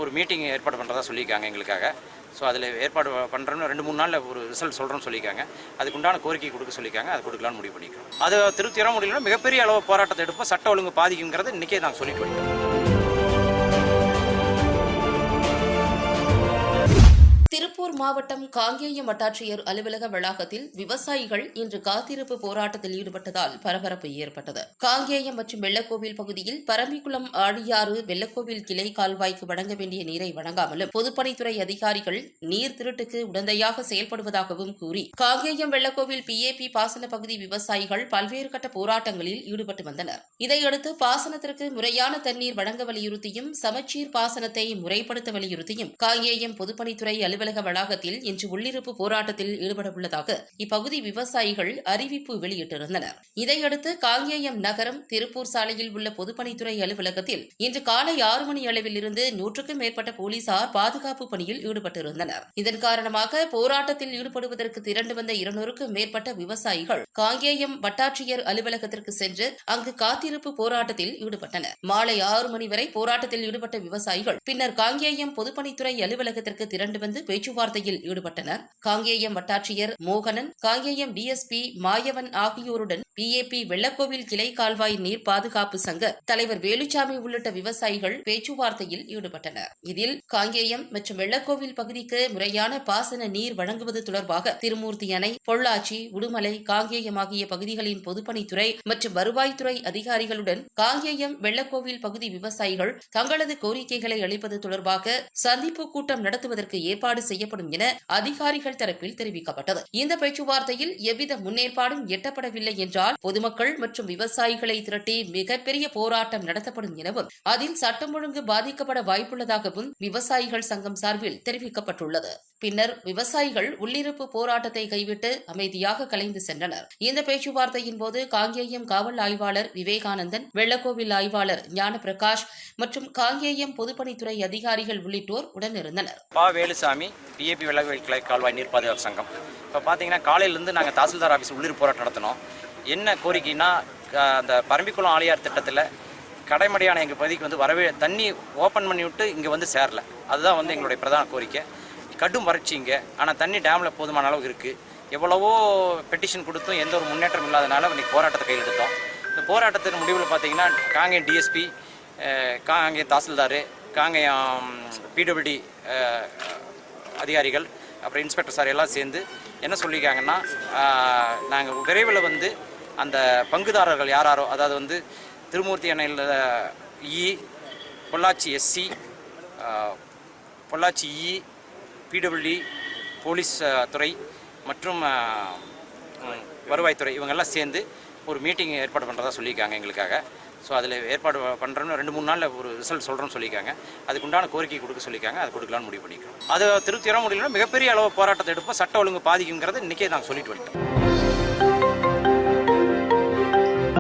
ஒரு மீட்டிங் ஏற்பாடு பண்ணுறதா சொல்லியிருக்காங்க எங்களுக்காக. ஸோ அதில் ஏற்பாடு பண்ணுறோன்னு 2-3 நாளில் ஒரு ரிசல்ட் சொல்கிறோன்னு சொல்லியிருக்காங்க. அதுக்குண்டான கோரிக்கை கொடுக்க சொல்லியிருக்காங்க. அது கொடுக்கலான்னு முடிவு பண்ணிக்கிறோம். அது திருப்தி வர முடியலன்னா மிகப்பெரிய அளவு போராட்டத்தை எடுப்போம். சட்ட ஒழுங்கு பாதிக்குங்கிறத இன்றைக்கே நாங்கள் சொல்லிட்டு வந்துட்டோம். திருப்பூர் மாவட்டம் காங்கேயம் வட்டாட்சியர் அலுவலக வளாகத்தில் விவசாயிகள் இன்று காத்திருப்பு போராட்டத்தில் ஈடுபட்டதால் பரபரப்பு ஏற்பட்டது. காங்கேயம் மற்றும் வெள்ளக்கோவில் பகுதியில் பரம்பிக்குளம் ஆழியாறு வெள்ளக்கோவில் கிளை கால்வாய்க்கு வழங்க வேண்டிய நீரை வழங்காமலும் பொதுப்பணித்துறை அதிகாரிகள் நீர் திருட்டுக்கு உடந்தையாக செயல்படுவதாகவும் கூறி காங்கேயம் வெள்ளக்கோவில் PAP பாசன பகுதி விவசாயிகள் பல்வேறு கட்ட போராட்டங்களில் ஈடுபட்டு வந்தனர். இதையடுத்து பாசனத்திற்கு முறையான தண்ணீர் வழங்க வலியுறுத்தியும் சமச்சீர் பாசனத்தை முறைப்படுத்த வலியுறுத்தியும் காங்கேயம் பொதுப்பணித்துறை அலுவலக வளாகத்தில் இன்று உள்ளிருப்பு போராட்டத்தில் ஈடுபடவுள்ளதாக இப்பகுதி விவசாயிகள் அறிவிப்பு வெளியிட்டிருந்தனர். இதையடுத்து காங்கேயம் நகரம் திருப்பூர் சாலையில் உள்ள பொதுப்பணித்துறை அலுவலகத்தில் இன்று காலை 6 மணி அளவில் இருந்து 100க்கும் மேற்பட்ட போலீசார் பாதுகாப்பு பணியில் ஈடுபட்டிருந்தனர். இதன் காரணமாக போராட்டத்தில் ஈடுபடுவதற்கு திரண்டு வந்த 200க்கும் மேற்பட்ட விவசாயிகள் காங்கேயம் வட்டாட்சியர் அலுவலகத்திற்கு சென்று அங்கு காத்திருப்பு போராட்டத்தில் ஈடுபட்டனர். மாலை 6 மணி வரை போராட்டத்தில் ஈடுபட்ட விவசாயிகள் பின்னர் காங்கேயம் பொதுப்பணித்துறை அலுவலகத்திற்கு திரண்டு வந்து பேச்சுவார்த்தையில் ஈடுபட்டனர். காங்கேயம் வட்டாட்சியர் மோகனன், காங்கேயம் DSP மாயவன் ஆகியோருடன் PAP வெள்ளக்கோவில் கிளை கால்வாய் நீர் பாதுகாப்பு சங்க தலைவர் வேலுச்சாமி உள்ளிட்ட விவசாயிகள் பேச்சுவார்த்தையில் ஈடுபட்டனர். இதில் காங்கேயம் மற்றும் வெள்ளக்கோவில் பகுதிக்கு முறையான பாசன நீர் வழங்குவது தொடர்பாக திருமூர்த்தி அணை, பொள்ளாச்சி, உடுமலை, காங்கேயம் ஆகிய பகுதிகளின் பொதுப்பணித்துறை மற்றும் வருவாய்த்துறை அதிகாரிகளுடன் காங்கேயம் வெள்ளக்கோவில் பகுதி விவசாயிகள் தங்களது கோரிக்கைகளை அளிப்பது தொடர்பாக சந்திப்பு கூட்டம் நடத்துவதற்கு ஏற்பாடு செய்யப்படும் என அதிகாரிகள் தரப்பில் தெரிவிக்கப்பட்டது. இந்த பேச்சுவார்த்தையில் எவ்வித முன்னேற்பாடும் எட்டப்படவில்லை என்றால் பொதுமக்கள் மற்றும் விவசாயிகளை திரட்டி மிகப்பெரிய போராட்டம் நடத்தப்படும் எனவும் அதில் சட்டம் ஒழுங்கு பாதிக்கப்பட வாய்ப்புள்ளதாகவும் விவசாயிகள் சங்கம் சார்பில் தெரிவிக்கப்பட்டுள்ளது. பின்னர் விவசாயிகள் உள்ளிருப்பு போராட்டத்தை கைவிட்டு அமைதியாக கலைந்து சென்றனர். இந்த பேச்சுவார்த்தையின் போது காங்கேயம் காவல் ஆய்வாளர் விவேகானந்தன், வெள்ளக்கோவில் ஆய்வாளர் ஞானபிரகாஷ் மற்றும் காங்கேயம் பொதுப்பணித்துறை அதிகாரிகள் உள்ளிட்டோர் உடனிருந்தனர். வேலுசாமி, PAP வெள்ளக்கோவில் கிளை கால்வாய் நீர் பாதுகாப்பு சங்கம். இப்போ பார்த்தீங்கன்னா காலையிலேருந்து நாங்கள் தாசில்தார் ஆஃபீஸ் உள்ளிருப்பு போராட்டம் நடத்தினோம். என்ன கோரிக்கைன்னா, அந்த பரம்பிக்குளம் ஆழியார் திட்டத்தில் கடைமடையான எங்கள் பகுதிக்கு வந்து தண்ணி ஓப்பன் பண்ணி விட்டு இங்கே வந்து சேரல. அதுதான் வந்து எங்களுடைய பிரதான கோரிக்கை. கடும் வறட்சி இங்கே, ஆனால் தண்ணி டேமில் போதுமான அளவு இருக்குது. எவ்வளவோ பெட்டிஷன் கொடுத்தும் எந்த ஒரு முன்னேற்றம் இல்லாதனால இன்றைக்கி போராட்டத்தை கையில் எடுத்தோம். இந்த போராட்டத்தின் முடிவில் பார்த்தீங்கன்னா காங்கேயம் DSP, காங்கேயம் தாசில்தார், காங்கேயம் PWD அதிகாரிகள், அப்புறம் இன்ஸ்பெக்டர் சார் எல்லாம் சேர்ந்து என்ன சொல்லியிருக்காங்கன்னா, நாங்கள் விரைவில் வந்து அந்த பங்குதாரர்கள் யாரோ, அதாவது வந்து திருமூர்த்தி அணையில் Pollachi SC, Pollachi PWD, police துறை மற்றும் வருவாய்த்துறை இவங்கெல்லாம் சேர்ந்து ஒரு மீட்டிங் ஏற்பாடு பண்ணுறதா சொல்லியிருக்காங்க எங்களுக்காக. ஸோ அதில் ஏற்பாடு பண்ணுறோன்னு 2-3 நாளில் ஒரு ரிசல்ட் சொல்கிறோன்னு சொல்லியிருக்காங்க. அதுக்குண்டான கோரிக்கை கொடுக்க சொல்லியிருக்காங்க. அது கொடுக்கலான்னு முடிவு பண்ணிக்கிறோம். அது திருப்தி வர முடியலன்னா மிகப்பெரிய அளவு போராட்டத்தை எடுப்போம். சட்ட ஒழுங்கு பாதிக்குங்கிறத இன்றைக்கே நாங்கள் சொல்லிட்டு வந்துட்டோம்.